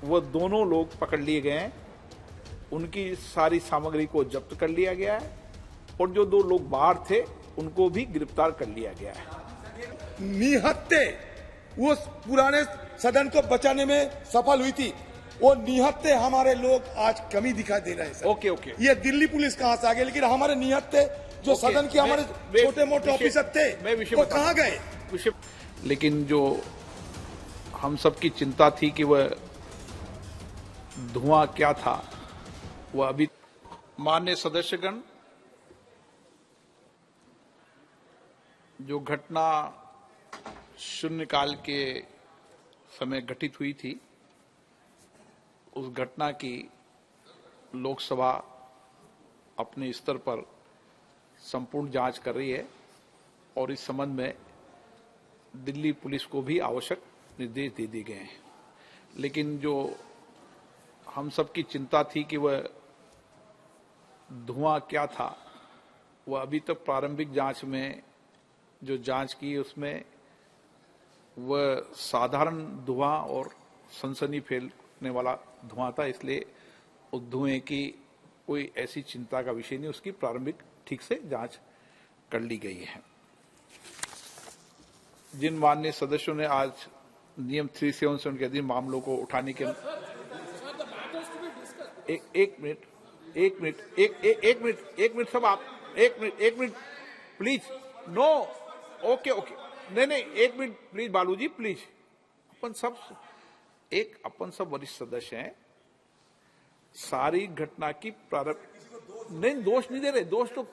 वो दोनों लोग पकड़ लिए गए हैं। उनकी सारी सामग्री को जब्त कर लिया गया है और जो दो लोग बाहर थे उनको भी गिरफ्तार कर लिया गया है। निहत्ते उस पुराने सदन को बचाने में सफल हुई थी, वो निहत्ते हमारे लोग आज कमी दिखाई दे रहे हैं सर। ओके। ये दिल्ली पुलिस कहां से आ गई, लेकिन हमारे निहत्ते जो सदन के हमारे छोटे मोटे ऑफिसर थे वो कहां गए? लेकिन जो हम सबकी चिंता थी कि वह धुआं क्या था, वह अभी माननीय सदस्यगण, जो घटना शून्यकाल के समय घटित हुई थी, उस घटना की लोकसभा अपने स्तर पर संपूर्ण जांच कर रही है और इस संबंध में दिल्ली पुलिस को भी आवश्यक निर्देश दे दिए गए हैं। लेकिन जो हम सबकी चिंता थी कि वह धुआं क्या था, वह अभी तक प्रारंभिक जांच में जो जांच की उसमें वह साधारण धुआं और सनसनी फैलने वाला धुआं था, इसलिए उस धुएं की कोई ऐसी चिंता का विषय नहीं, उसकी प्रारंभिक ठीक से जांच कर ली गई है। जिन माननीय सदस्यों ने आज नियम 377 के अधीन मामलों को उठाने के एक मिनट सब आप एक मिनट प्लीज, नो, ओके, नहीं, एक मिनट प्लीज बालूजी, प्लीज। अपन सब वरिष्ठ सदस्य हैं, सारी घटना की प्रारंभ नहीं, दोष नहीं दे रहे, दोष तो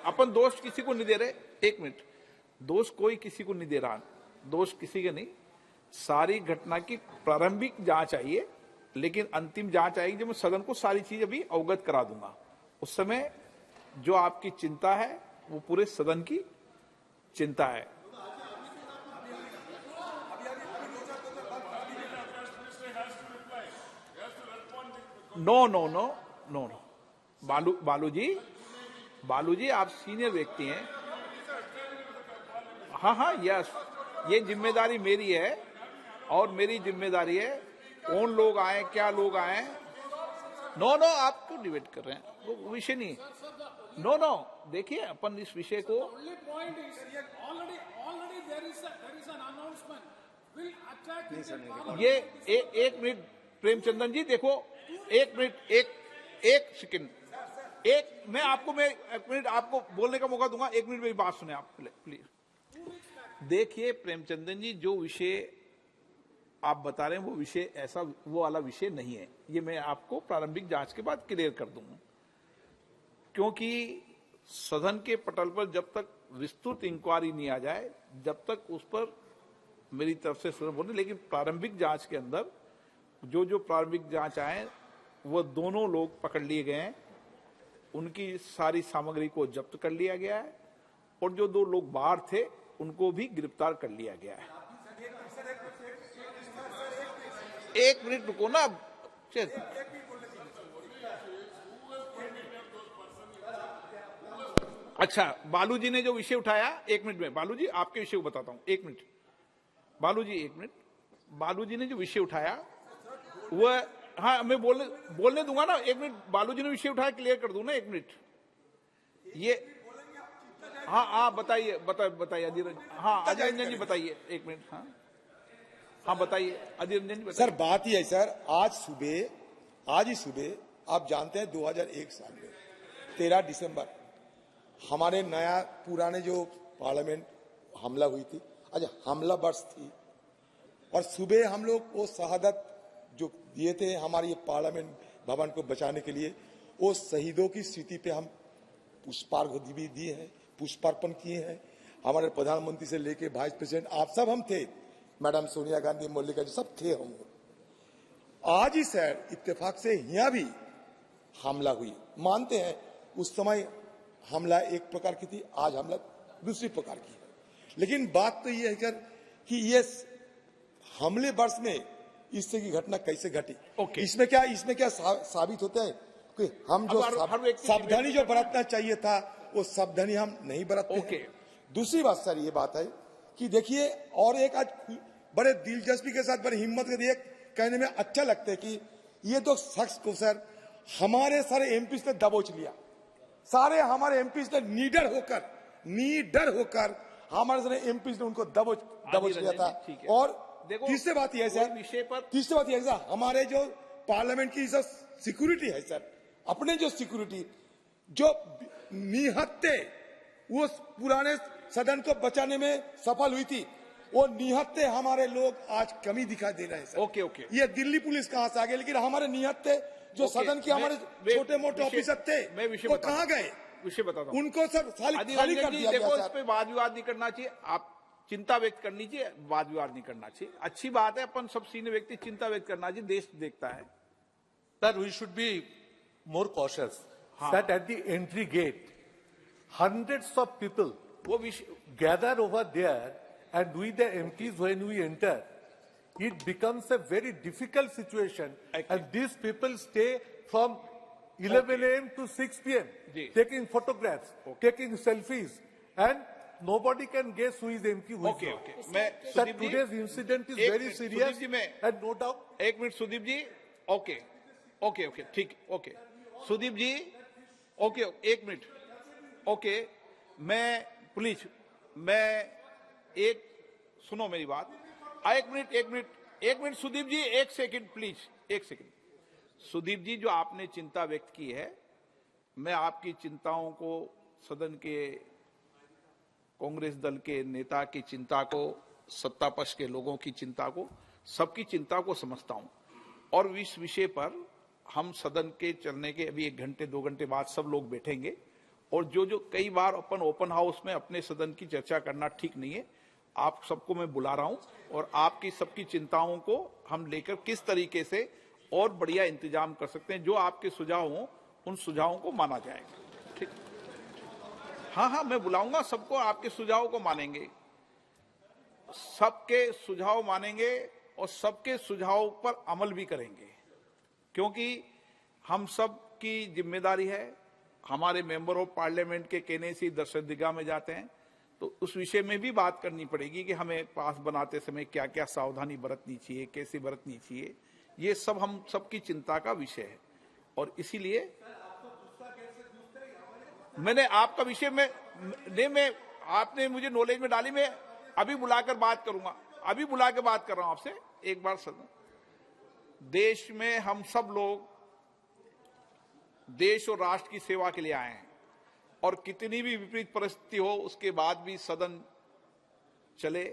अपन दोष किसी को नहीं दे रहे, एक मिनट, दोष कोई किसी को नहीं दे रहा, दोष किसी का नहीं, सारी घटना की प्रारंभिक जांच आई है, लेकिन अंतिम जांच आएगी जब मैं सदन को सारी चीज अभी अवगत करा दूंगा। उस समय जो आपकी चिंता है वो पूरे सदन की चिंता है। नो, बालूजी आप सीनियर व्यक्ति हैं। हाँ, यस, ये जिम्मेदारी मेरी है और मेरी जिम्मेदारी है, कौन लोग आए, क्या लोग आए। नो, आप क्यों डिबेट कर रहे हैं, वो विषय नहीं। नो, देखिए अपन इस विषय को, ये एक मिनट प्रेमचंदन जी, देखो एक मिनट, एक सेकंड, मैं एक मिनट आपको बोलने का मौका दूंगा, एक मिनट मेरी बात सुने आप प्लीज। देखिए प्रेमचंदन जी, जो विषय आप बता रहे हैं वो विषय ऐसा वो वाला विषय नहीं है, ये मैं आपको प्रारंभिक जांच के बाद क्लियर कर दूंगा। क्योंकि सदन के पटल पर जब तक विस्तृत इंक्वायरी नहीं आ जाए, जब तक उस पर मेरी तरफ से सदन बोले, लेकिन प्रारंभिक जांच के अंदर जो प्रारंभिक जांच आए वो दोनों लोग पकड़ लिए गए हैं, उनकी सारी सामग्री को जब्त कर लिया गया है और जो दो लोग बाहर थे उनको भी गिरफ्तार कर लिया गया है। एक मिनट रुको ना, अच्छा, बालूजी ने जो विषय उठाया, एक मिनट में बालूजी आपके विषय को बताता हूं, एक मिनट बालूजी, एक मिनट। बालूजी ने जो विषय उठाया वह, हाँ मैं बोलने दूंगा ना, एक मिनट, बालूजी ने विषय उठाया, क्लियर कर दूं ना, एक मिनट। ये हाँ बताइए अधीर रंजन जी बताइए, एक मिनट। हाँ बताइए अधीर रंजन जी बताइए। सर बात ही है सर, आज ही सुबह आप जानते हैं 2001 साल में 13 दिसंबर हमारे नया पुराने जो पार्लियामेंट हमला हुई थी, आज हमला वर्ष थी, और सुबह हम लोग वो शहादत जो दिए थे हमारे ये पार्लियामेंट भवन को बचाने के लिए, वो शहीदों की स्मृति पे हम पुष्पार्घ्य भी दिए हैं, पुष्पार्पण किए हैं। हमारे प्रधानमंत्री से लेके वाइस प्रेसिडेंट आप सब हम थे, मैडम सोनिया गांधी, मल्लिका जी सब थे हम। आज ही सर इत्तेफाक से यहाँ भी हमला हुई, मानते हैं उस समय हमला एक प्रकार की थी, आज हमला दूसरी प्रकार की है, लेकिन बात तो ये है सर कि ये हमले वर्ष में इस तरह की घटना कैसे घटी। इसमें क्या साबित होता है कि हम जो सावधानी जो बरतना चाहिए था वो सावधानी हम नहीं बरतते। दूसरी बात सर ये बात है कि देखिए, और एक आज बड़े दिलचस्पी के साथ, बड़ी हिम्मत के, एक कहने में अच्छा लगता है कि ये दो शख्स को सर हमारे सारे एमपी ने दबोच लिया। सारे हमारे एमपी ने नीडर होकर हमारे सारे एमपी ने उनको दबोच लिया था। और तीसरी बात यह है सर, हमारे जो पार्लियामेंट की जो सिक्योरिटी है सर, अपने जो सिक्योरिटी जो निहत्ते वो पुराने सदन को बचाने में सफल हुई थी, वो निहत्ते हमारे लोग आज कमी दिखाई दे रहे हैं सर। ओके। ये दिल्ली पुलिस कहां से आ गए, लेकिन हमारे निहत्ते जो सदन के हमारे छोटे मोटे ऑफिसर थे वो कहां गए? विषय बताता हूं। उनको सर खाली कर दिया देखो, गया। इस पे वाद विवाद नहीं करना चाहिए। आप चिंता व्यक्त करनी चाहिए, वाद विवाद नहीं करना चाहिए। अच्छी बात है, अपन सब सीनियर व्यक्ति चिंता व्यक्त करना चाहिए, देश देखता है। Sir, we should be more cautious. That at the entry gate, hundreds of people वो विषय gather over there, and we the MPs, when we enter, it becomes a very difficult situation. And these people stay from 11 a.m. to 6 p.m. taking photographs, taking selfies, and nobody can guess who is MP, who is not. मैं Sir, today's incident is very serious, and no doubt. एक minute Sudeep जी, okay, ठीक, okay, Sudeep जी, okay, एक minute, okay, मैं please, मैं एक सुनो मेरी बात, एक मिनट सुदीप जी, एक सेकंड प्लीज, एक सेकंड। सुदीप जी, जो आपने चिंता व्यक्त की है, मैं आपकी चिंताओं को, सदन के कांग्रेस दल के नेता की चिंता को, सत्ता पक्ष के लोगों की चिंता को, सबकी चिंता को समझता हूं। और इस विषय पर हम सदन के चलने के अभी 1 घंटे 2 घंटे बाद सब लोग बैठेंगे, और जो कई बार अपन ओपन हाउस में अपने सदन की चर्चा करना ठीक नहीं है, आप सबको मैं बुला रहा हूं, और आपकी सबकी चिंताओं को हम लेकर किस तरीके से और बढ़िया इंतजाम कर सकते हैं, जो आपके सुझाव हों उन सुझावों को माना जाएगा। ठीक, हाँ, मैं बुलाऊंगा सबको, आपके सुझावों को मानेंगे, सबके सुझाव मानेंगे और सबके सुझावों पर अमल भी करेंगे, क्योंकि हम सब की जिम्मेदारी है। हमारे मेंबर ऑफ पार्लियामेंट के कहने से दर्शन दिगा में जाते हैं, तो उस विषय में भी बात करनी पड़ेगी कि हमें पास बनाते समय क्या क्या सावधानी बरतनी चाहिए, कैसे बरतनी चाहिए। ये सब हम सबकी चिंता का विषय है, और इसीलिए मैंने आपका विषय में आपने मुझे नॉलेज में डाली, मैं अभी बुलाकर बात करूंगा, अभी बुला के बात कर रहा हूं आपसे एक बार। सदन देश में हम सब लोग देश और राष्ट्र की सेवा के लिए आए हैं, और कितनी भी विपरीत परिस्थिति हो उसके बाद भी सदन चले,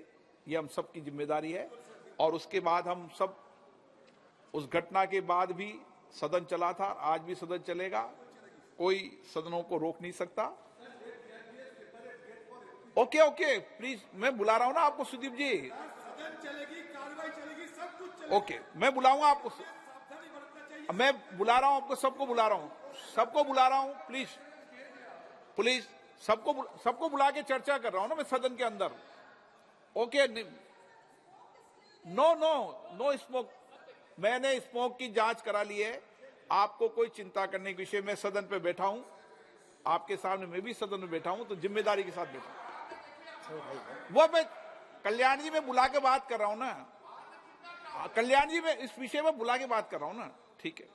ये हम सब की जिम्मेदारी है। और उसके बाद हम सब, उस घटना के बाद भी सदन चला था, आज भी सदन चलेगा, कोई सदनों को रोक नहीं सकता। ओके, प्लीज, मैं बुला रहा हूं ना आपको सुदीप जी। ओके, मैं बुलाऊंगा आपको, मैं बुला रहा हूं आपको, सबको बुला रहा हूं, प्लीज सबको बुला के चर्चा कर रहा हूं ना मैं सदन के अंदर। ओके, नो स्मोक, मैंने स्मोक की जांच करा ली है, आपको कोई चिंता करने के विषय में सदन पे बैठा हूं, आपके सामने मैं भी सदन में बैठा हूं, तो जिम्मेदारी के साथ बैठा हूं। वो मैं कल्याण जी में बुला के बात कर रहा हूं ना, कल्याण जी में इस विषय में बुला के बात कर रहा हूं ना, ठीक है।